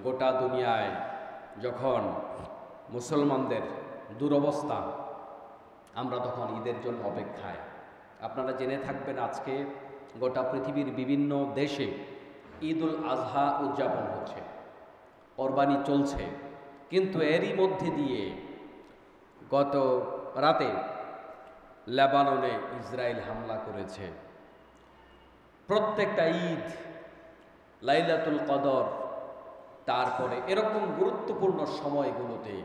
গোটা দুনিয়ায় যখন মুসলমানদের দুরবস্থা, আমরা তখন ঈদের জন্য অপেক্ষায়। আপনারা জেনে থাকবেন আজকে গোটা পৃথিবীর বিভিন্ন দেশে ঈদুল আজহা উদযাপন হচ্ছে, কোরবানি চলছে। কিন্তু এরই মধ্যে দিয়ে গত রাতে লেবাননে ইসরায়েল হামলা করেছে। প্রত্যেকটা ঈদ, লাইলাতুল কদর, তারপরে এরকম গুরুত্বপূর্ণ সময়গুলোতে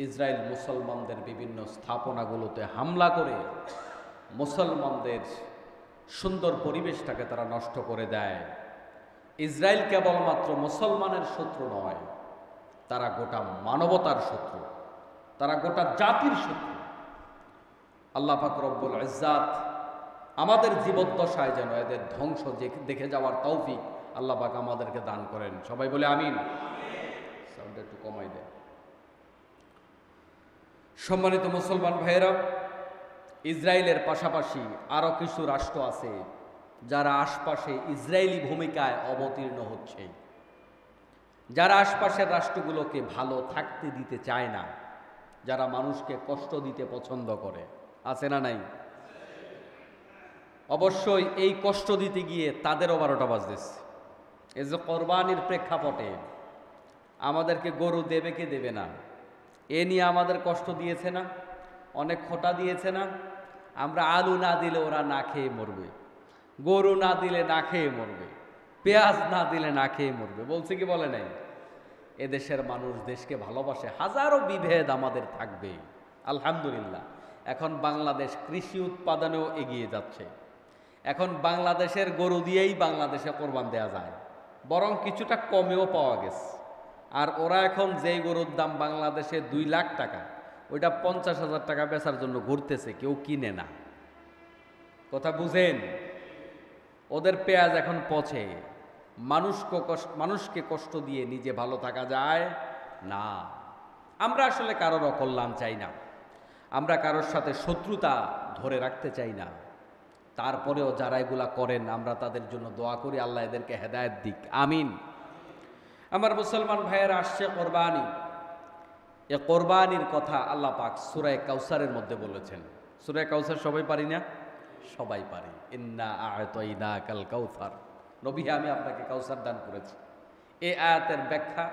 ইসরায়েল মুসলমানদের বিভিন্ন স্থাপনাগুলোতে হামলা করে মুসলমানদের সুন্দর পরিবেশটাকে তারা নষ্ট করে দেয়। ইসরায়েল কেবলমাত্র মুসলমানের শত্রু নয়, তারা গোটা মানবতার শত্রু, তারা গোটা জাতির শত্রু। আল্লাহ পাক রব্বুল ইজ্জাত আমাদের জীবদ্দশায় যেন এদের ধ্বংস দেখে যাওয়ার তৌফিক আল্লাহ পাক আমাদেরকে দান করেন। সবাই বলে আমিন। সাউন্ডটা একটু কমাই দেন। সম্মানিত মুসলমান ভাইয়েরা, ইসরায়েলের পাশাপাশি আরও কিছু রাষ্ট্র আছে যারা আশপাশে ইসরায়েলি ভূমিকায় অবতীর্ণ হচ্ছে, যারা আশপাশের রাষ্ট্রগুলোকে ভালো থাকতে দিতে চায় না, যারা মানুষকে কষ্ট দিতে পছন্দ করে। আছে না নাই? অবশ্যই এই কষ্ট দিতে গিয়ে তাদেরও 12টা বাজতেছে। এই যে কোরবানির প্রেক্ষাপটে আমাদেরকে গরু দেবে কে দেবে না, এ নিয়ে আমাদের কষ্ট দিয়েছে না, অনেক খোঁটা দিয়েছে না। আমরা আলু না দিলে ওরা না খেয়ে মরবে, গরু না দিলে না খেয়ে মরবে, পেঁয়াজ না দিলে না খেয়ে মরবে, বলছে কি বলে নাই? এদেশের মানুষ দেশকে ভালোবাসে, হাজারো বিভেদ আমাদের থাকবে। আলহামদুলিল্লাহ এখন বাংলাদেশ কৃষি উৎপাদনেও এগিয়ে যাচ্ছে। এখন বাংলাদেশের গরু দিয়েই বাংলাদেশে কোরবান দেয়া যায়, বরং কিছুটা কমেও পাওয়া গেছে। আর ওরা এখন যেই গরুর দাম বাংলাদেশে 2 লাখ টাকা, ওইটা 50,000 টাকা বেচার জন্য ঘুরতেছে, কেউ কিনে না। কথা বুঝেন? ওদের পেঁয়াজ এখন পচে। মানুষকে কষ্ট দিয়ে নিজে ভালো থাকা যায় না। আমরা আসলে কারোর অকল্যাণ চাই না, আমরা কারোর সাথে শত্রুতা ধরে রাখতে চাই না। তারপরেও যারা এগুলা করেন আমরা তাদের জন্য দোয়া করি, আল্লাহ এদেরকে হেদায়েত দিক, আমিন। আমার মুসলমান ভাইয়েরা, আসছে কোরবানি। এ কোরবানির কথা আল্লাহ পাক সূরা কাউসারের মধ্যে বলেছেন। সূরা কাউসার সবাই পারি না? সবাই পারি। ইন্না আ'তাইনাকাল কাউসার, নবী আমি আপনাকে কাউসার দান করেছি। এই আয়াতের ব্যাখ্যা,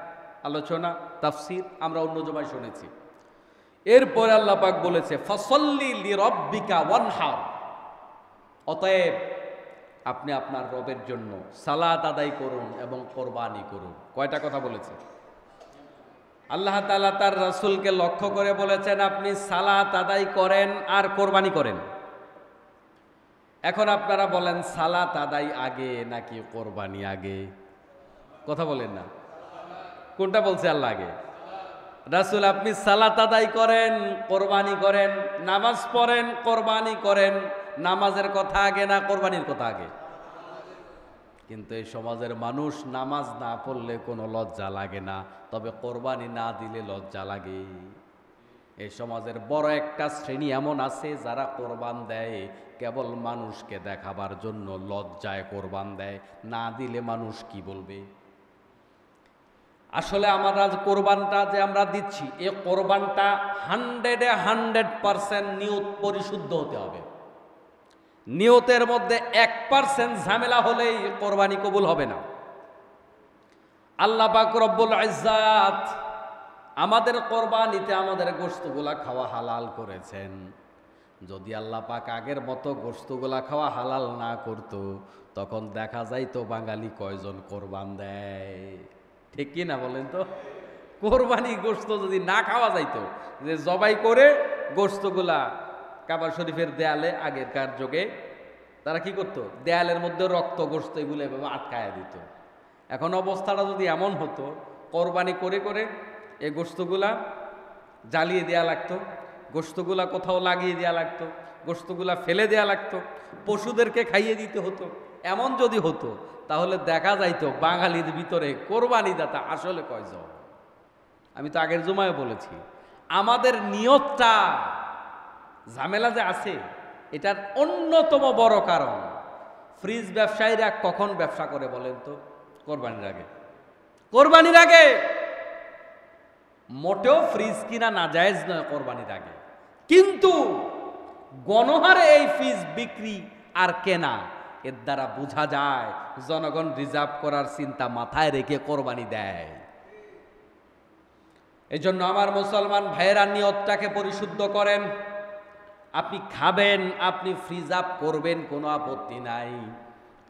আলোচনা, তাফসীর আমরা অন্য জমায় শুনেছি। এরপরে আল্লাহ পাক বলেছে ফাসাল্লি লিরাব্বিকা ওয়ানহার, অতএব আপনি আপনার রবের জন্য সালাত আদায় করুন এবং কোরবানি করুন। কয়টা কথা বলেছে আল্লাহ তাআলা? তার রাসূলকে লক্ষ্য করে বলেছেন আপনি সালাত আদায় করেন আর কোরবানি করেন। এখন আপনারা বলেন সালাত আদায় আগে নাকি কোরবানি আগে? কথা বলেন না, কোনটা বলছে আল্লাহ আগে? রাসূল আপনি সালাত আদায় করেন, কোরবানি করেন, নামাজ পড়েন, কোরবানি করেন। নামাজের কথা আগে না কোরবানির কথা আগে? কিন্তু এই সমাজের মানুষ নামাজ না পড়লে কোনো লজ্জা লাগে না, তবে কোরবানি না দিলে লজ্জা লাগে। এই সমাজের বড় একটা শ্রেণী এমন আছে যারা কোরবান দেয় কেবল মানুষকে দেখাবার জন্য, লজ্জায় কোরবান দেয়, না দিলে মানুষ কি বলবে। আসলে আমরা কোরবানটা যে আমরা দিচ্ছি, এই কোরবানটা 100% নিয়ত পরিশুদ্ধ হতে হবে। নিয়তের মধ্যে 1% ঝামেলা হলেই কোরবানি কবুল হবে না। আল্লাহ পাক রব্বুল ইজ্জাত আমাদের কোরবানিতে আমাদের গোশতগুলা খাওয়া হালাল করেছেন। যদি আল্লাহ পাক আগের মতো গোশতগুলা খাওয়া হালাল না করত, তখন দেখা যাইতো বাঙালি কয়জন কোরবান দেয়। ঠিক কি না বলেন তো? কোরবানি গোশত যদি না খাওয়া যাইতো, যে জবাই করে গোশতগুলা কাবা শরীফের দেয়ালে আগেরকার যুগে তারা কি করতো, দেয়ালের মধ্যে রক্ত গোশত এগুলো এভাবে আটকায়া দিত। এখন অবস্থাটা যদি এমন হতো, কোরবানি করে করে এই গোশতগুলা জ্বালিয়ে দেয়া লাগতো, গোশতগুলা কোথাও লাগিয়ে দেয়া লাগতো, গোশতগুলা ফেলে দেয়া লাগতো, পশুদেরকে খাইয়ে দিতে হতো। এমন যদি হতো তাহলে দেখা যাইতো বাঙালির ভিতরে কোরবানি দাতা আসলে কয়জন। আমি তো আগের জুমায় বলেছি, আমাদের নিয়তটা ঝামেলা যে আছে, এটার অন্যতম বড় কারণ ফ্রিজ ব্যবসায়ীরা কখন ব্যবসা করে বলেন তো? কোরবানির আগে। কোরবানির আগে মোটেও ফ্রিজ কিনা নাজায়েজ নয় কোরবানির আগে, কিন্তু গণহারে এই ফ্রিজ বিক্রি আর কেনা, এর দ্বারা বোঝা যায় জনগণ রিজার্ভ করার চিন্তা মাথায় রেখে কোরবানি দেয়। এই জন্য আমার মুসলমান ভাইয়েরা নিয়তটাকে পরিশুদ্ধ করেন। আপনি খাবেন, আপনি ফ্রিজ আপ করবেন, কোনো আপত্তি নাই,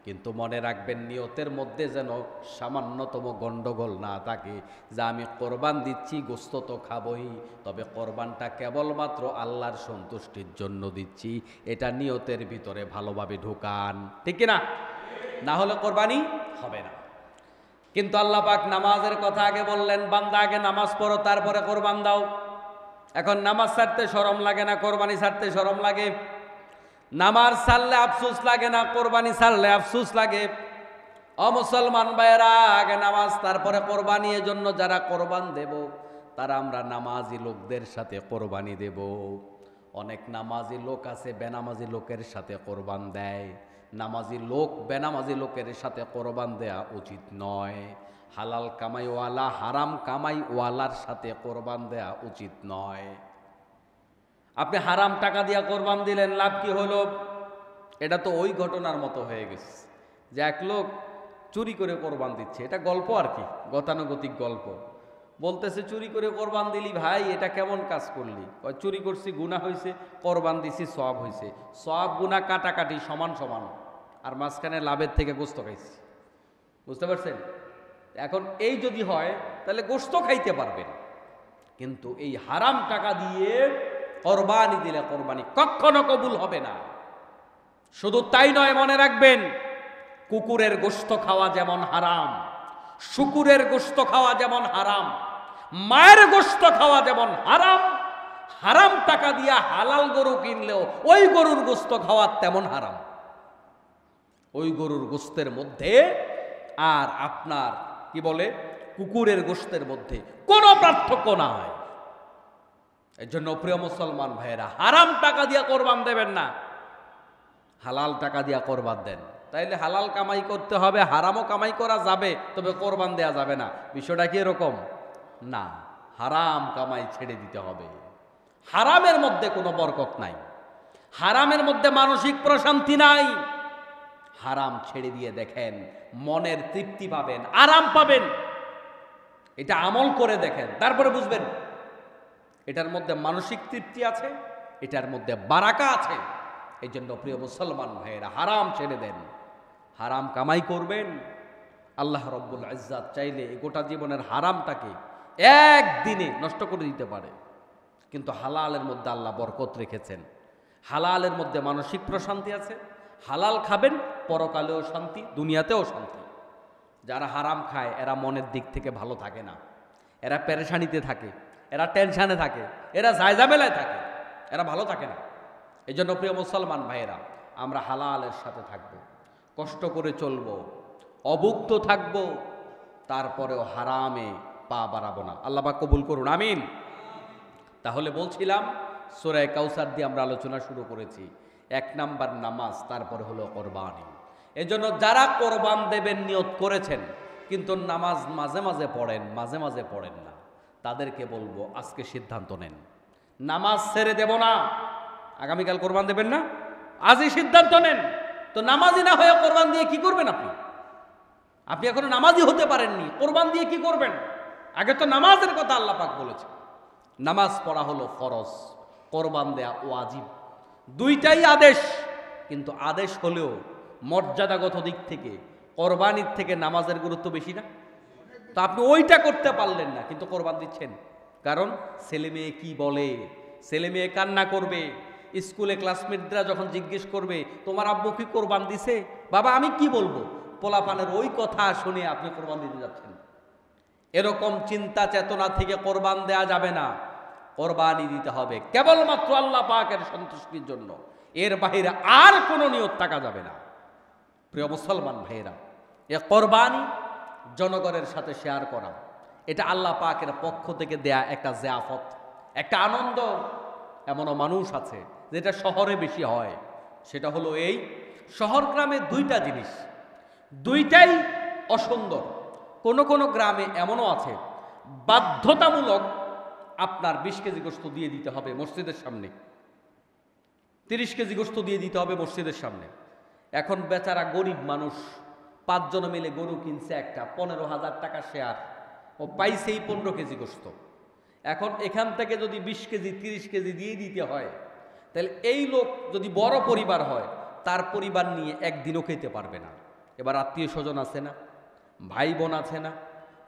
কিন্তু মনে রাখবেন নিয়তের মধ্যে যেন সামান্যতম গন্ডগোল না থাকে যে আমি কোরবান দিচ্ছি, গোস্ত তো খাবই, তবে কোরবানটা কেবলমাত্র আল্লাহর সন্তুষ্টির জন্য দিচ্ছি, এটা নিয়তের ভিতরে ভালোভাবে ঢোকান, ঠিক কিনা? না হলে কোরবানি হবে না। কিন্তু আল্লাহ পাক নামাজের কথা আগে বললেন, বান্দা আগে নামাজ পড়ো তারপরে কোরবান দাও। এখন নামাজ ছাড়তে শরম লাগে না, কোরবানি ছাড়তে শরম লাগে? নামাজ ছাড়লে আফসোস লাগে না, কোরবানি ছাড়লে আফসোস লাগে? মুসলমান ভাইয়েরা, আগে নামাজ তারপরে কোরবানি। এজন্য যারা কোরবান দেব তারা আমরা নামাজি লোকদের সাথে কোরবানি দেব। অনেক নামাজি লোক আছে বেনামাজি লোকের সাথে কোরবান দেয়। নামাজি লোক বেনামাজি লোকের সাথে কোরবান দেয়া উচিত নয়। হালাল কামাইওয়ালা হারাম কামাইওয়ালার সাথে কোরবান দেয়া উচিত নয়। আপনি হারাম টাকা দিয়া কোরবান দিলেন, লাভ কি হলো? এটা তো ওই ঘটনার মতো হয়ে গেছে যে এক লোক চুরি করে কোরবান দিচ্ছে। এটা গল্প আর কি, গতানুগতিক গল্প। বলতেছে চুরি করে কোরবান দিলি ভাই, এটা কেমন কাজ করলি? চুরি করছি গুনাহ হয়েছে, কোরবান দিছি সওয়াব হয়েছে। সওয়াব গুনাহ কাটাকাটি সমান সমান, আর মাঝখানে লাভের থেকে গোস্ত খাইছি। বুঝতে পারছেন? এখন এই যদি হয় তাহলে গোস্ত খাইতে পারবেন, কিন্তু এই হারাম টাকা দিয়ে কোরবানি দিলে কোরবানি কখনো কবুল হবে না। শুধু তাই নয়, মনে রাখবেন কুকুরের গোশত খাওয়া যেমন হারাম, শুকুরের গোশত খাওয়া যেমন হারাম, মায়ের গোশত খাওয়া যেমন হারাম, হারাম টাকা দিয়া হালাল গরু কিনলেও ওই গরুর গোশত খাওয়া তেমন হারাম। ওই গরুর গোশতের মধ্যে আর আপনার কি বলে কুকুরের গোশতের মধ্যে কোনো পার্থক্য নাই। এর জন্য প্রিয় মুসলমান ভাইয়েরা, হারাম টাকা দিয়া কোরবান দেবেন না, হালাল টাকা দিয়া কোরবান দেন। তাইলে হালাল কামাই করতে হবে, হারামও কামাই করা যাবে, তবে কোরবান দেয়া যাবে না। বিষয়টা কি এরকম না? হারাম কামাই ছেড়ে দিতে হবে। হারামের মধ্যে কোনো বরকত নাই, হারামের মধ্যে মানসিক প্রশান্তি নাই। হারাম ছেড়ে দিয়ে দেখেন, মনের তৃপ্তি পাবেন, আরাম পাবেন। এটা আমল করে দেখেন, তারপরে বুঝবেন এটার মধ্যে মানসিক তৃপ্তি আছে, এটার মধ্যে বারাকা আছে। এই জন্য প্রিয় মুসলমান ভাইয়েরা, হারাম ছেড়ে দেন, হারাম কামাই করবেন। আল্লাহ রব্বুল ইজ্জাত চাইলে এই গোটা জীবনের হারামটাকে একদিনে নষ্ট করে দিতে পারে, কিন্তু হালালের মধ্যে আল্লাহ বরকত রেখেছেন। হালালের মধ্যে মানসিক প্রশান্তি আছে। হালাল খাবেন, পরকালেও শান্তি, দুনিয়াতেও শান্তি। যারা হারাম খায় এরা মনের দিক থেকে ভালো থাকে না, এরা পেরেশানিতে থাকে, এরা টেনশানে থাকে, এরা জায়জামেলায় থাকে, এরা ভালো থাকে না। এই জন্য প্রিয় মুসলমান ভাইয়েরা, আমরা হালালের সাথে থাকব, কষ্ট করে চলব, অভুক্ত থাকব, তারপরেও হারামে পা বাড়াবো না। আল্লাহ পাক কবুল করুন, আমিন। তাহলে বলছিলাম সূরা কাউসার দিয়ে আমরা আলোচনা শুরু করেছি। 1 নাম্বার নামাজ, তারপরে হলো কোরবানি। এজন্য যারা কোরবান দেবেন নিয়ত করেছেন, কিন্তু নামাজ মাঝে মাঝে পড়েন, মাঝে মাঝে পড়েন না, তাদেরকে বলবো আজকে সিদ্ধান্ত নেন, নামাজ ছেড়ে দেব না। আগামীকাল কোরবান দেবেন না, আজই সিদ্ধান্ত নেন। তো নামাজি না হয়ে কোরবান দিয়ে কি করবেন? আপনি এখনো নামাজি হতে পারেননি, কোরবান দিয়ে কি করবেন? আগে তো নামাজের কথা আল্লাহ পাক বলেছে। নামাজ পড়া হলো ফরজ, কোরবান দেয়া ওয়াজিব। দুইটাই আদেশ, কিন্তু আদেশ হলেও মর্যাদাগত দিক থেকে কোরবানির থেকে নামাজের গুরুত্ব বেশি না? তো আপনি ওইটা করতে পারলেন না, কিন্তু কোরবান দিচ্ছেন। কারণ ছেলে মেয়ে কি বলে, ছেলে মেয়ে কান্না করবে। স্কুলে ক্লাসমেটরা যখন জিজ্ঞেস করবে তোমার আব্বু কি কোরবান দিছে, বাবা আমি কি বলবো? পোলাপানের ওই কথা শুনে আপনি কোরবান দিতে যাচ্ছেন। এরকম চিন্তা চেতনা থেকে কোরবান দেয়া যাবে না। কোরবানি দিতে হবে কেবলমাত্র আল্লাহ পাকের সন্তুষ্টির জন্য, এর বাহিরে আর কোনো নিয়ত থাকা যাবে না। প্রিয় মুসলমান ভাইয়েরা, এ কোরবানি জনগণের সাথে শেয়ার করা, এটা আল্লাহ পাকের পক্ষ থেকে দেয়া একটা জিয়াফত, একটা আনন্দ। এমনও মানুষ আছে যেটা শহরে বেশি হয়, সেটা হলো এই শহর গ্রামে দুইটা জিনিস, দুইটাই অসুন্দর। কোনো কোনো গ্রামে এমনও আছে বাধ্যতামূলক আপনার 20 কেজি গোশত দিয়ে দিতে হবে মসজিদের সামনে, 30 কেজি গোশত দিয়ে দিতে হবে মসজিদের সামনে। এখন বেচারা গরিব মানুষ 5 জন মিলে গরু কিনছে, একটা 15,000 টাকা শেয়ার, ও পাইছেই 15 কেজি গোশত। এখন এখান থেকে যদি 20 কেজি 30 কেজি দিয়ে দিতে হয়, তাহলে এই লোক যদি বড় পরিবার হয় তার পরিবার নিয়ে একদিনও খেতে পারবে না। এবার আত্মীয় স্বজন আছে না, ভাই বোন আছে না,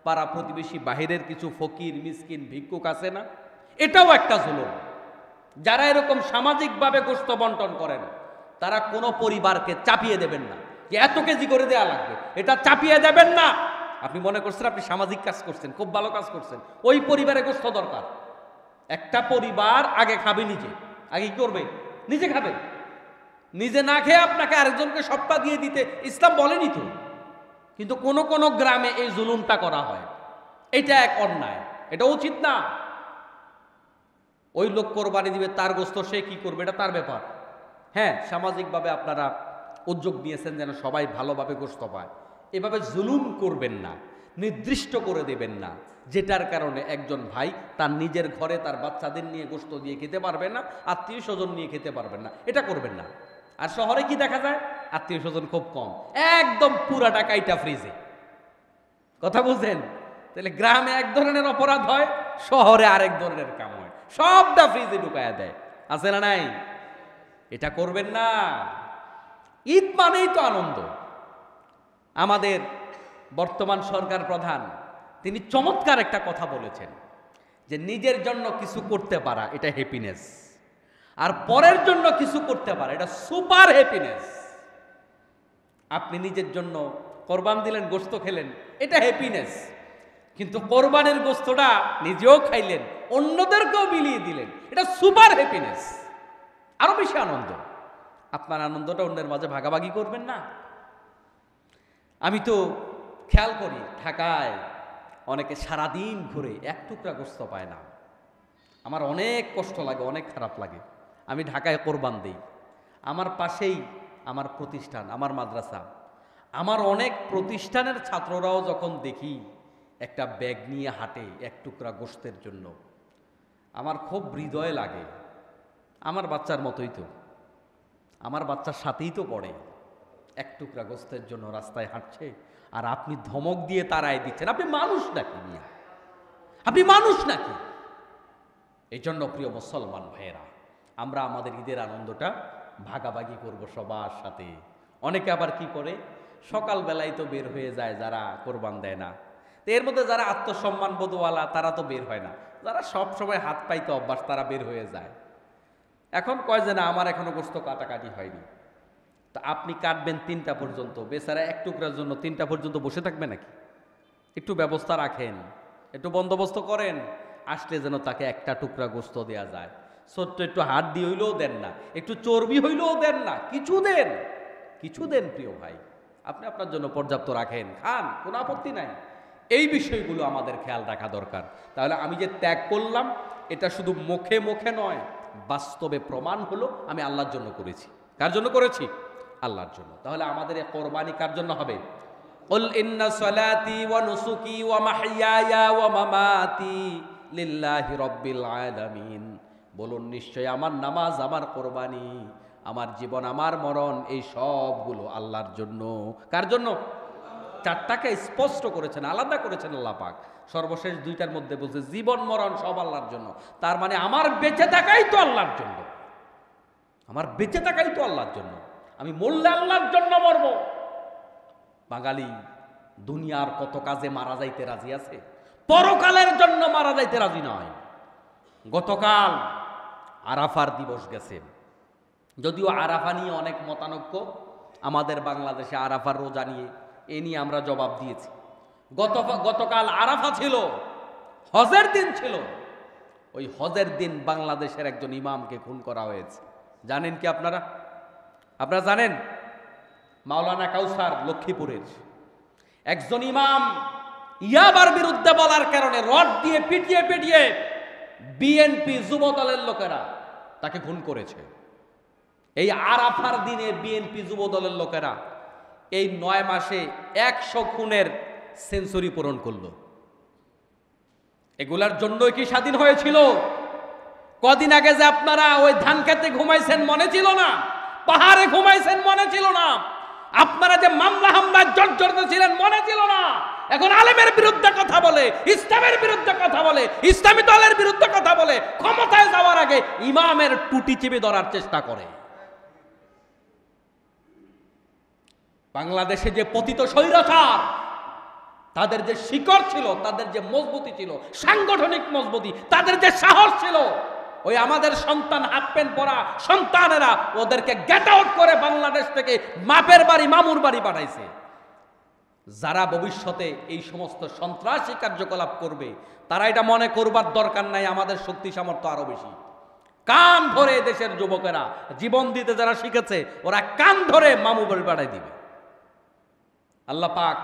পাড়া প্রতিবেশী বাহিরের কিছু ফকির মিসকিন ভিক্ষুক আছে না, এটাও একটা জুলুম। যারা এরকম সামাজিকভাবে গোশত বন্টন করেন তারা কোনো পরিবারকে চাপিয়ে দেবেন না যে এত কেজি করে দেয়া লাগবে, এটা চাপিয়ে দেবেন না। আপনি মনে করছেন আপনি সামাজিক কাজ করছেন, খুব ভালো কাজ করছেন, ওই পরিবারে গোশত দরকার। একটা পরিবার আগে খাবে নিজে, আগে কি করবে? নিজে খাবে। নিজে না খেয়ে আপনাকে আরেকজনকে সবটা দিয়ে দিতে ইসলাম বলেনি তো। কিন্তু কোন কোন গ্রামে এই জুলুমটা করা হয়, এটা এক অন্যায়, এটা উচিত না। ওই লোক কোরবানি দিবে, তার গোশত সে কি করবে এটা তার ব্যাপার। হ্যাঁ, সামাজিকভাবে আপনারা উদ্যোগ নিয়েছেন যেন সবাই ভালোভাবে গোশত পায়, এভাবে জুলুম করবেন না, নির্দিষ্ট করে দেবেন না যেটার কারণে একজন ভাই তার নিজের ঘরে তার বাচ্চাদের নিয়ে গোশত দিয়ে খেতে পারবে না, আত্মীয় স্বজন নিয়ে খেতে পারবেন না, এটা করবেন না। আর শহরে কি দেখা যায়? আত্মীয় স্বজন খুব কম, একদম পুরাটা কাইটা ফ্রিজে। কথা বুঝছেন? তাহলে গ্রামে এক ধরনের অপরাধ হয়, শহরে আরেক ধরনের কাম হয়, সবটা ফ্রিজে ঢুকায়া দেয়। আছে না নাই? এটা করবেন না। ঈদ মানেই তো আনন্দ। আমাদের বর্তমান সরকার প্রধান তিনি চমৎকার একটা কথা বলেছেন যে নিজের জন্য কিছু করতে পারা এটা হ্যাপিনেস, আর পরের জন্য কিছু করতে পারা এটা সুপার হ্যাপিনেস। আপনি নিজের জন্য কোরবান দিলেন, গোশত খেলেন, এটা হ্যাপিনেস। কিন্তু কোরবানের গোশতটা নিজেও খাইলেন, অন্যদেরকেও বিলিয়ে দিলেন, এটা সুপার হ্যাপিনেস, আরো বেশি আনন্দ। আপনার আনন্দটা অন্যের মাঝে ভাগাভাগি করবেন না। আমি তো খেয়াল করি ঢাকায় অনেকে সারাদিন ঘুরে এক টুকরা গোশত পায় না। আমার অনেক কষ্ট লাগে, অনেক খারাপ লাগে। আমি ঢাকায় কোরবান দিই, আমার পাশেই আমার প্রতিষ্ঠান, আমার মাদ্রাসা, আমার অনেক প্রতিষ্ঠানের ছাত্ররাও যখন দেখি একটা ব্যাগ নিয়ে হাঁটে এক টুকরা গোশতের জন্য, আমার খুব হৃদয় লাগে। আমার বাচ্চার মতোই তো, আমার বাচ্চার সাথেই তো পড়ে, এক টুকরা গোশতের জন্য রাস্তায় হাঁটছে, আর আপনি ধমক দিয়ে তাড়ায় দিচ্ছেন। আপনি মানুষ নাকি মিয়া? আপনি মানুষ নাকি? এই জন্য প্রিয় মুসলমান ভাইয়েরা, আমরা আমাদের ঈদের আনন্দটা ভাগাভাগি করব সবার সাথে। অনেকে আবার কি করে, সকালবেলায় তো বের হয়ে যায় যারা কোরবান দেয় না, তো এর মধ্যে যারা আত্মসম্মান বোধওয়ালা তারা তো বের হয় না, যারা সব সময় হাত পাইতে অভ্যাস তারা বের হয়ে যায়। এখন কয় যে না আমার এখনো গোশত কাটাকাটি হয়নি, তা আপনি কাটবেন 3টা পর্যন্ত, বেচারা এক টুকরার জন্য 3টা পর্যন্ত বসে থাকবে নাকি? একটু ব্যবস্থা রাখেন, একটু বন্দোবস্ত করেন, আসলে যেন তাকে একটা টুকরা গোশত দেয়া যায়। ছোট্ট একটু হাড্ডি হইলেও দেন না, একটু চর্বি হইলেও দেন না, কিছু দেন, কিছু দেন প্রিয় ভাই। আপনি আপনার জন্য পর্যাপ্ত রাখেন, খান, কোনো আপত্তি নাই। এই বিষয়গুলো আমাদের খেয়াল রাখা দরকার। তাহলে আমি যে ত্যাগ করলাম এটা শুধু মুখে মুখে নয়, বাস্তবে প্রমাণ হলো আমি আল্লাহর জন্য করেছি। কার জন্য করেছি? আল্লাহর জন্য। তাহলে আমাদের এই কোরবানি কার জন্য হবে? কুল ইন্না সলাতি ওয়া নুসুকি ওয়া মাহইয়ায়া ওয়া মামাতি লিল্লাহি রাব্বিল আলামিন। বলুন নিশ্চয় আমার নামাজ, আমার কোরবানি, আমার জীবন, আমার মরণ, এই সবগুলো আল্লাহর জন্য। কার জন্য? 4টাকে স্পষ্ট করেছেন, আলাদা করেছেন আল্লাহ পাক। সর্বশেষ 2টার মধ্যে বলছে জীবন মরণ সব আল্লাহর জন্য। তার মানে আমার বেঁচে থাকাই তো আল্লাহর জন্য, আমার বেঁচে থাকাই তো আল্লাহর জন্য। আমি মরলে আল্লাহর জন্য মরব। বাঙালি দুনিয়ার কত কাজে মারা যাইতে রাজি আছে, পরকালের জন্য মারা যাইতে রাজি নয়। গতকাল আরাফার দিবস গেছে, যদিও আরাফা নিয়ে অনেক মতানৈক্য আমাদের বাংলাদেশে, আরাফার রোজা নিয়ে, এ নিয়ে আমরা জবাব দিয়েছি। গতকাল আরাফা ছিল, হজের দিন ছিল। ওই হজের দিন বাংলাদেশের একজন ইমামকে খুন করা হয়েছে। জানেন কি আপনারা? আপনারা জানেন? মাওলানা কাউসার লক্ষ্মীপুরের একজন ইমাম ইয়াবার বিরুদ্ধে বলার কারণে রড দিয়ে পিটিয়ে পিটিয়ে বিএনপি যুব দলের লোকেরা তাকে খুন করেছে। এই আরাফার দিনে বিএনপি যুব দলের লোকেরা এই 9 মাসে 100 খুনের সেঞ্চুরি পূরণ করলো। এগুলার জন্যই কি স্বাধীন হয়েছিল? কদিন আগে যে আপনারা ওই ধান খেতে ঘুমাইছেন মনে ছিল না? পাহাড়ে ঘুমাইছেন মনে ছিল না? আপনারা যে মামলা হামলায় জর্জরিত ছিলেন মনে ছিল না? এখন আলেমের বিরুদ্ধে কথা বলে, ইসলামের বিরুদ্ধে কথা বলে, ইসলামী দলের বিরুদ্ধে কথা বলে, ক্ষমতায় যাওয়ার আগে ইমামের টুটি চেপে ধরার চেষ্টা করে। বাংলাদেশে যে পতিত স্বৈরাচার, তাদের যে শিকড় ছিল, তাদের যে মজবুতি ছিল, সাংগঠনিক মজবুতি, তাদের যে সাহস ছিল, ওই আমাদের সন্তান হাফ প্যান্ট পরা সন্তানেরা ওদেরকে গেট আউট করে বাংলাদেশ থেকে মাপের বাড়ি মামুর বাড়ি পাঠাইছে। যারা ভবিষ্যতে এই সমস্ত সন্ত্রাসী কার্যকলাপ করবে, তারা এটা মনে করবার দরকার নাই আমাদের শক্তি সামর্থ্য আরো বেশি। কান ধরে দেশের যুবকেরা জীবন দিতে যারা শিখেছে, ওরা কান ধরে মামু বাড়ি পাঠাই দিবে। আল্লাহ পাক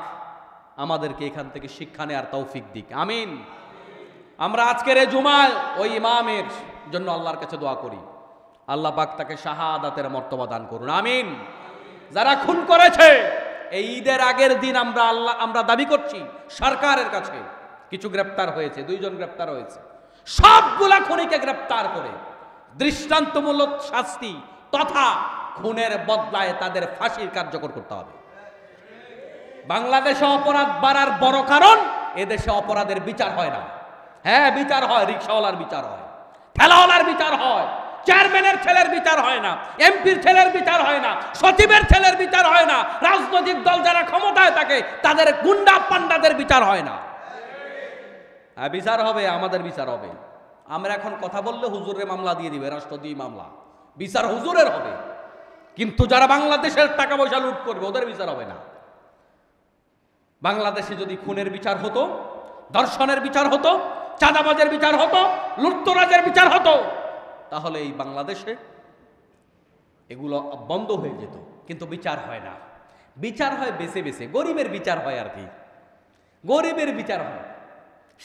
আমাদেরকে এখান থেকে শিক্ষা নেওয়ার তৌফিক দিক, আমিন। আমরা আজকের এই জুমায় ওই ইমামের জন্য আল্লাহর কাছে দোয়া করি, আল্লাহ পাক তাকে শাহাদাতের মর্তবা দান করুন, আমিন। যারা খুন করেছে, এই ঈদের আগের দিন আমরা দাবি করছি সরকারের কাছে, কিছু গ্রেপ্তার হয়েছে, 2 জন গ্রেপ্তার হয়েছে, সবগুলা খুনিকে গ্রেপ্তার করে দৃষ্টান্তমূলক শাস্তি তথা খুনের বদলায় তাদের ফাঁসির কার্যকর করতে হবে। বাংলাদেশে অপরাধ বাড়ার বড় কারণ, এদেশে অপরাধের বিচার হয় না। হ্যাঁ, বিচার হয়, রিকশাওয়ালার বিচার হয়, ঠেলাওয়ালার বিচার হয়, চেয়ারম্যানের ছেলের বিচার হয় না, এমপির ছেলের বিচার হয় না, সচিবের ছেলের বিচার হয় না, রাজনৈতিক দল যারা ক্ষমতায় থাকে তাদের গুন্ডা পান্ডাদের বিচার হয় না। হ্যাঁ, বিচার হবে, আমাদের বিচার হবে। আমরা এখন কথা বললে হুজুরের মামলা দিয়ে দিবে, রাষ্ট্রদ্রোহী মামলা, বিচার হুজুরের হবে। কিন্তু যারা বাংলাদেশের টাকা পয়সা লুট করবে, ওদের বিচার হবে না। বাংলাদেশে যদি খুনের বিচার হতো, ধর্ষণের বিচার হতো, চাঁদাবাজের বিচার হতো, লুটতরাজের বিচার হতো, তাহলে এই বাংলাদেশে এগুলো বন্ধ হয়ে যেত। কিন্তু বিচার হয় না, বিচার হয় বেছে বেছে, গরিবের বিচার হয় আর কি, গরিবের বিচার হয়,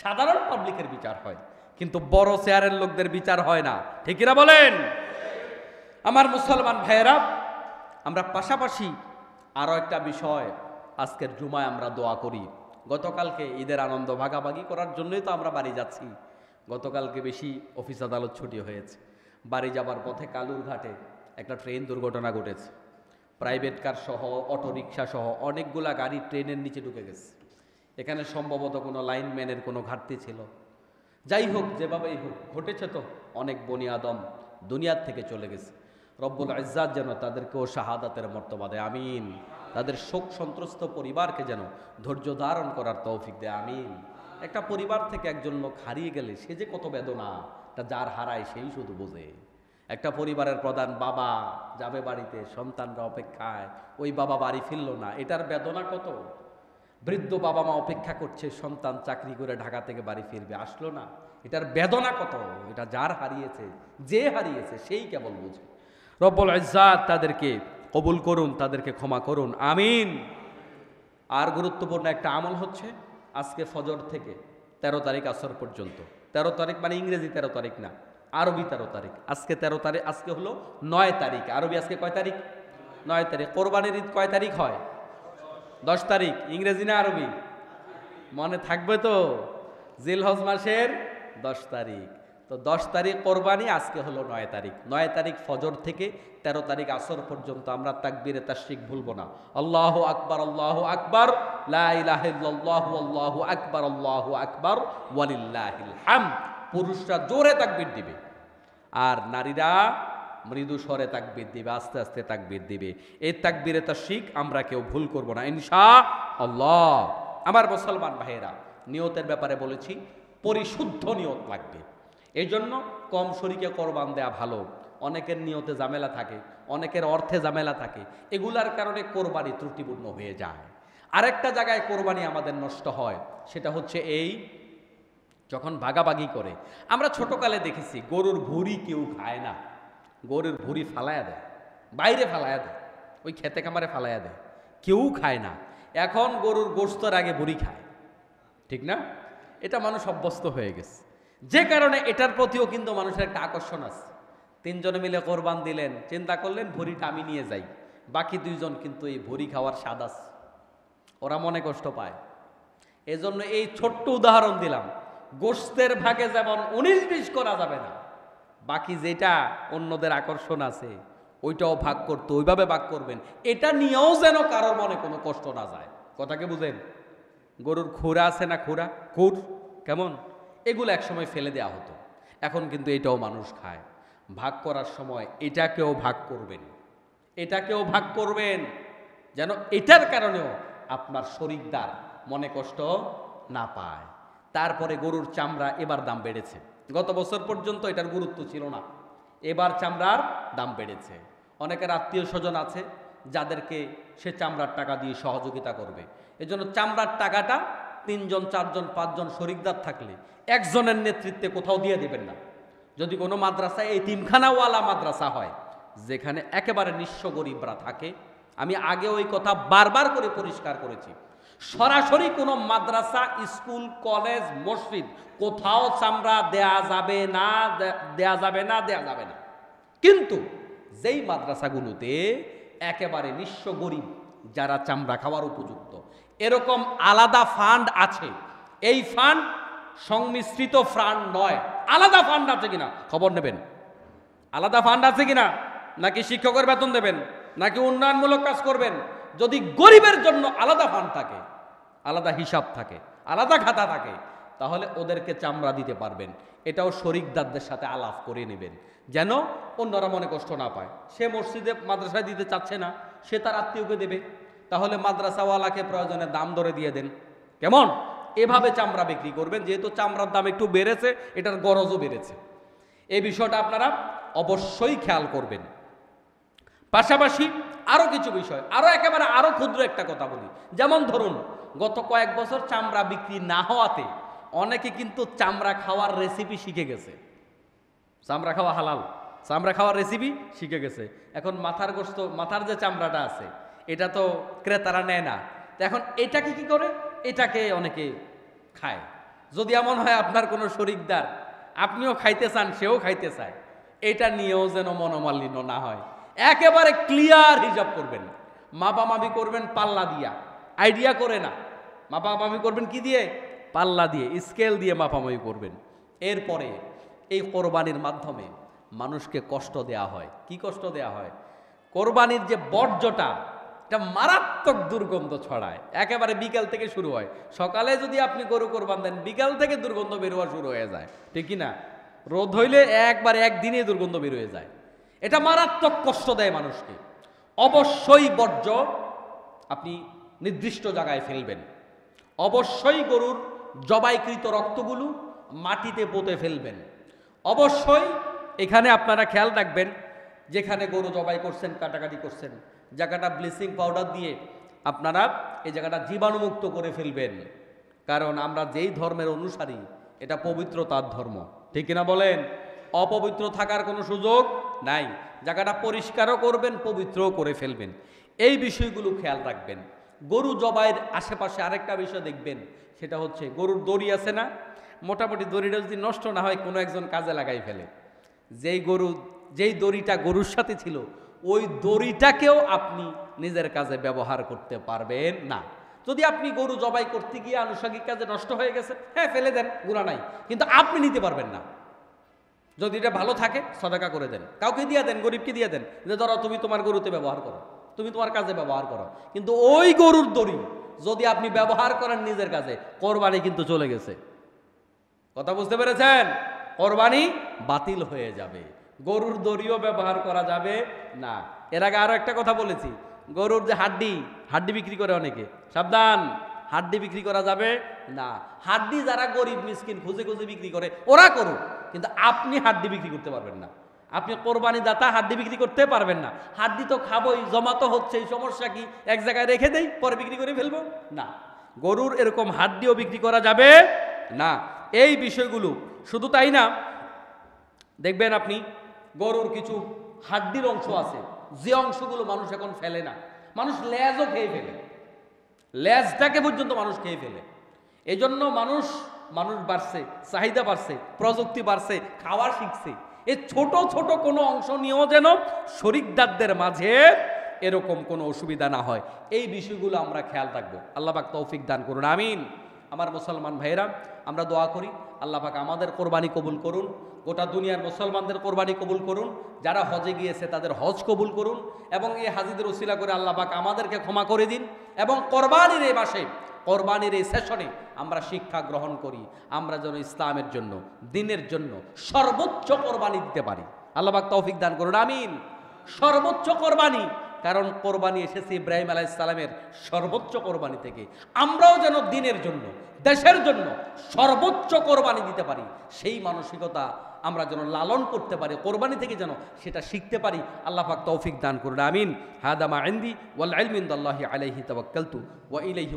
সাধারণ পাবলিকের বিচার হয়, কিন্তু বড় চেয়ারের লোকদের বিচার হয় না। ঠিক কিনা বলেন? আমার মুসলমান ভাইয়েরা, আমরা পাশাপাশি আরো একটা বিষয় আজকের জুমায় আমরা দোয়া করি। গতকালকে ঈদের আনন্দ ভাগাভাগি করার জন্যই তো আমরা বাড়ি যাচ্ছি। গতকালকে বেশি অফিস আদালত ছুটি হয়েছে। বাড়ি যাবার পথে কালুরঘাটে একটা ট্রেন দুর্ঘটনা ঘটেছে। প্রাইভেট কার সহ, অটোরিকশা সহ অনেকগুলা গাড়ি ট্রেনের নিচে ঢুকে গেছে। এখানে সম্ভবত কোনো লাইনম্যানের কোনো ঘাটতি ছিল। যাই হোক, যেভাবেই হোক ঘটেছে, তো অনেক বনি আদম দুনিয়ার থেকে চলে গেছে। রব্বুল ইজ্জাত যেন তাদেরকেও শাহাদাতের মর্তবা দেয়, আমিন। তাদের শোক সন্ত্রস্ত পরিবারকে যেন ধৈর্য ধারণ করার তৌফিক দেয়, আমিন। একটা পরিবার থেকে একজন লোক হারিয়ে গেলে সে যে কত বেদনা, তা যার হারায় সেই শুধু বোঝে। একটা পরিবারের প্রধান বাবা যাবে বাড়িতে, সন্তানরা অপেক্ষায়, ওই বাবা বাড়ি ফিরল না, এটার বেদনা কত। বৃদ্ধ বাবা মা অপেক্ষা করছে, সন্তান চাকরি করে ঢাকা থেকে বাড়ি ফিরবে, আসলো না, এটার বেদনা কত। এটা যার হারিয়েছে, যে হারিয়েছে সেই কেবল বুঝে। রব্বুল ইজ্জাত তাদেরকে কবুল করুন, তাদেরকে ক্ষমা করুন, আমিন। আর গুরুত্বপূর্ণ একটা আমল হচ্ছে, আজকে ফজর থেকে 13 তারিখ আসর পর্যন্ত, 13 তারিখ মানে ইংরেজি 13 তারিখ না, আরবি 13 তারিখ। আজকে 13 তারিখ, আজকে হলো 9 তারিখ, আরবি আজকে কয় তারিখ? 9 তারিখ। কোরবানির ঈদ কয় তারিখ হয়? 10 তারিখ। ইংরেজি না আরবি? মনে থাকবে তো? জিলহজ মাসের 10 তারিখ। তো 10 তারিখ কোরবানি, আজকে হলো 9 তারিখ। 9 তারিখ ফজর থেকে 13 তারিখ আসর পর্যন্ত আমরা তাকবীরে তাশরিক ভুলবো না। আল্লাহু আকবার, আল্লাহু আকবার, লা ইলাহা ইল্লাল্লাহু আল্লাহু আকবার, আল্লাহু আকবার, ওয়ালিল্লাহিল হামদ। পুরুষরা জোরে তাকবীর দিবে, আর নারীরা মৃদু স্বরে তাকবীর দিবে, আস্তে আস্তে তাকবীর দিবে। এই তাকবীরে তাশরিক আমরা কেউ ভুল করব না, ইনশাআল্লাহ। আমার মুসলমান ভাইয়েরা, নিয়তের ব্যাপারে বলেছি, পরিশুদ্ধ নিয়ত লাগবে। এই জন্য কম শরীকে কোরবান দেয়া ভালো। অনেকের নিয়তে ঝামেলা থাকে, অনেকের অর্থে ঝামেলা থাকে, এগুলার কারণে কোরবানি ত্রুটিপূর্ণ হয়ে যায়। আরেকটা জায়গায় কোরবানি আমাদের নষ্ট হয়, সেটা হচ্ছে এই যখন ভাগাভাগি করে। আমরা ছোটকালে দেখেছি গরুর ভুঁড়ি কেউ খায় না, গরুর ভুঁড়ি ফালায়া দেয়, বাইরে ফালায়া দেয়, ওই খেতে খামারে ফালায়া দেয়, কেউ খায় না। এখন গরুর গোশতের আগে ভুঁড়ি খায়, ঠিক না? এটা মানুষ অভ্যস্ত হয়ে গেছে, যে কারণে এটার প্রতিও কিন্তু মানুষের একটা আকর্ষণ আছে। 3 জনে মিলে কোরবান দিলেন, চিন্তা করলেন ভুঁড়িটা আমি নিয়ে যাই, বাকি 2 জন কিন্তু এই ভুঁড়ি খাওয়ার স্বাদ আছে, ওরা মনে কষ্ট পায়। এজন্য এই ছোট্ট উদাহরণ দিলাম, গোশতের ভাগে যেমন 19-20 করা যাবে না, বাকি যেটা অন্যদের আকর্ষণ আছে ওইটাও ভাগ করতে ওইভাবে ভাগ করবেন। এটা নিয়েও যেন কারোর মনে কোনো কষ্ট না যায়। কথাকে বুঝেন? গরুর খুরা আছে না, খুর কেমন, এগুলো একসময় ফেলে দেওয়া হতো, এখন কিন্তু এটাও মানুষ খায়। ভাগ করার সময় এটাকেও ভাগ করবেন, এটাকেও ভাগ করবেন, যেন এটার কারণেও আপনার শরীকদার মনে কষ্ট না পায়। তারপরে গরুর চামড়া এবার দাম বেড়েছে, গত বছর পর্যন্ত এটার গুরুত্ব ছিল না, এবার চামড়ার দাম বেড়েছে। অনেকের আত্মীয় স্বজন আছে যাদেরকে সে চামড়ার টাকা দিয়ে সহযোগিতা করবে, এজন্য চামড়ার টাকাটা 3 জন 4 জন 5 জন শরিকদার থাকলে একজনের নেতৃত্বে কোথাও দিয়ে দেবেন না। যদি কোনো মাদ্রাসায় এতিমখানাওয়ালা মাদ্রাসা হয়, যেখানে একেবারে নিঃস্ব গরিবরা থাকে, আমি আগে ওই কথা বারবার করে পরিষ্কার করেছি, সরাসরি কোনো মাদ্রাসা, স্কুল, কলেজ, মসজিদ কোথাও চামড়া দেয়া যাবে না, দেয়া যাবে না, দেয়া যাবে না। কিন্তু যেই মাদ্রাসাগুলোতে একেবারে নিঃস্ব গরিব যারা চামড়া খাওয়ার উপযুক্ত, এরকম আলাদা ফান্ড আছে। এই ফান্ড সংমিশ্রিত ফান্ড নয়, আলাদা ফান্ড আছে কিনা খবর নেবেন। আলাদা ফান্ড আছে কিনা, নাকি শিক্ষকের বেতন দেবেন, নাকি উন্নয়নমূলক কাজ করবেন। যদি গরিবের জন্য আলাদা ফান্ড থাকে, আলাদা হিসাব থাকে, আলাদা খাতা থাকে, তাহলে ওদেরকে চামড়া দিতে পারবেন। এটাও শরিকদারদের সাথে আলাপ করে নেবেন, যেন অন্যরা মনে কষ্ট না পায়। সে মসজিদে মাদ্রাসায় দিতে চাচ্ছে না, সে তার আত্মীয়কে দেবে, তাহলে মাদ্রাসাওয়ালাকে প্রয়োজনে দাম ধরে দিয়ে দেন। কেমন? এভাবে চামড়া বিক্রি করবেন, যেহেতু চামড়ার দাম একটু বেড়েছে, এটার গরজও বেড়েছে। এই বিষয়টা আপনারা অবশ্যই খেয়াল করবেন। পাশাপাশি আরো কিছু বিষয়, আরো ক্ষুদ্র একটা কথা বলি। যেমন ধরুন, গত কয়েক বছর চামড়া বিক্রি না হওয়াতে অনেকে কিন্তু চামড়া খাওয়ার রেসিপি শিখে গেছে। চামড়া খাওয়া হালাল, চামড়া খাওয়ার রেসিপি শিখে গেছে। এখন মাথার গোশত, মাথার যে চামড়াটা আছে, এটা তো ক্রেতারা নেয় না, তো এখন এটাকে কি করে, এটাকে অনেকে খায়। যদি এমন হয় আপনার কোনো শরিকদার, আপনিও খাইতে চান, সেও খাইতে চায়, এটা নিয়েও যেন মনোমালিন্য না হয়। একেবারে ক্লিয়ার হিসাব করবেন, মাপামাপি করবেন পাল্লা দিয়া, আইডিয়া করে না। মাপামাপি করবেন কি দিয়ে? পাল্লা দিয়ে, স্কেল দিয়ে মাপামাপি করবেন। এরপরে এই কোরবানির মাধ্যমে মানুষকে কষ্ট দেয়া হয়। কি কষ্ট দেয়া হয়? কোরবানির যে বর্জ্যটা, এটা মারাত্মক দুর্গন্ধ ছড়ায়, একেবারে বিকেল থেকে শুরু হয়। সকালে যদি আপনি গরু কোরবান দেন, বিকাল থেকে দুর্গন্ধ বেরোয়া শুরু হয়ে যায়, ঠিক কি না? রোদ হইলে একদিনে দুর্গন্ধ বের হয়ে যায়। এটা মারাত্মক কষ্ট দেয় মানুষকে। অবশ্যই বর্জ্য আপনি নির্দিষ্ট জায়গায় ফেলবেন। অবশ্যই গরুর জবাইকৃত রক্তগুলো মাটিতে পুঁতে ফেলবেন। অবশ্যই এখানে আপনারা খেয়াল রাখবেন, যেখানে গরু জবাই করছেন, কাটাকাটি করছেন, জায়গাটা ব্লিচিং পাউডার দিয়ে আপনারা এই জায়গাটা জীবাণুমুক্ত করে ফেলবেন। কারণ আমরা যেই ধর্মের অনুসারী, এটা পবিত্রতার ধর্ম, ঠিক কিনা বলেন? অপবিত্র থাকার কোনো সুযোগ নাই। জায়গাটা পরিষ্কারও করবেন, পবিত্রও করে ফেলবেন। এই বিষয়গুলো খেয়াল রাখবেন। গরু জবাইয়ের আশেপাশে আরেকটা বিষয় দেখবেন, সেটা হচ্ছে গরুর দড়ি আছে না, মোটামুটি দড়িটা যদি নষ্ট না হয়, কোনো একজন কাজে লাগাই ফেলে। যেই দড়িটা গরুর সাথে ছিল, ওই দড়িটাকেও আপনি নিজের কাজে ব্যবহার করতে পারবেন না। যদি আপনি গরু জবাই করতে গিয়ে আনুষঙ্গিক কাজে নষ্ট হয়ে গেছে, হ্যাঁ ফেলে দেন, গুনাহ নাই, কিন্তু আপনি নিতে পারবেন না। যদি এটা ভালো থাকে সদকা করে দেন, কাউকে দিয়ে দেন, গরিবকে দিয়ে দেন, যে ধরো তুমি তোমার গরুতে ব্যবহার করো, তুমি তোমার কাজে ব্যবহার করো। কিন্তু ওই গরুর দড়ি যদি আপনি ব্যবহার করেন নিজের কাজে, কোরবানি কিন্তু চলে গেছে। কথা বুঝতে পেরেছেন? কোরবানি বাতিল হয়ে যাবে। গরুর দড়িও ব্যবহার করা যাবে না। এর আগে আরো একটা কথা বলেছি, গরুর যে হাড্ডি বিক্রি করে অনেকে, সাবধান, হাড্ডি বিক্রি করা যাবে না। হাড্ডি যারা গরিব মিসকিন খুঁজে খুঁজে বিক্রি করে, ওরা করুক, কিন্তু আপনি হাড্ডি বিক্রি করতে পারবেন না। আপনি কোরবানি দাতা, হাড্ডি বিক্রি করতে পারবেন না। হাড্ডি তো খাবোই, জমা তো হচ্ছে, সমস্যা কি? এক জায়গায় রেখে দেই, পরে বিক্রি করে ফেলবো না। গরুর এরকম হাড্ডিও বিক্রি করা যাবে না। এই বিষয়গুলো শুধু তাই না, দেখবেন আপনি গরুর কিছু হাড্ডির অংশ আছে, যে অংশগুলো মানুষ এখন ফেলে না। মানুষ লেজও খেয়ে ফেলে, লেজটাকে পর্যন্ত মানুষ খেয়ে ফেলে। এই জন্য মানুষ বাড়ছে, চাহিদা বাড়ছে, প্রযুক্তি বাড়ছে, খাওয়া শিখছে। এই ছোট ছোট কোনো অংশ নিয়েও যেন শরিকদারদের মাঝে এরকম কোনো অসুবিধা না হয়, এই বিষয়গুলো আমরা খেয়াল রাখবো। আল্লাহ পাক তৌফিক দান করুন, আমিন। আমার মুসলমান ভাইয়েরা, আমরা দোয়া করি আল্লাহ পাক আমাদের কোরবানি কবুল করুন, গোটা দুনিয়ার মুসলমানদের কোরবানি কবুল করুন, যারা হজে গিয়েছে তাদের হজ কবুল করুন, এবং এই হাজিদের উসিলা করে আল্লাহ পাক আমাদেরকে ক্ষমা করে দিন, এবং কোরবানির এই মাসে, কোরবানির এই সেশনে আমরা শিক্ষা গ্রহণ করি, আমরা যেন ইসলামের জন্য, দ্বীনের জন্য সর্বোচ্চ কোরবানি দিতে পারি। আল্লাহ পাক তৌফিক দান করুন, আমিন। সর্বোচ্চ কোরবানি, কারণ কোরবানি এসেছে ইব্রাহিম আলাইহিস সালামের সর্বোচ্চ কোরবানি থেকে। আমরাও যেন দ্বীনের জন্য, দেশের জন্য সর্বোচ্চ কোরবানি দিতে পারি, সেই মানসিকতা আমরা যেন লালন করতে পারি, কোরবানি থেকে যেন সেটা শিখতে পারি। আল্লাহ পাক তৌফিক দান করুন, আমিন। হাদা মা ইনদি ওয়াল ইলমু ইনদাল্লাহি আলাইহি তাওয়াক্কালতু ওয়া ইলাইহি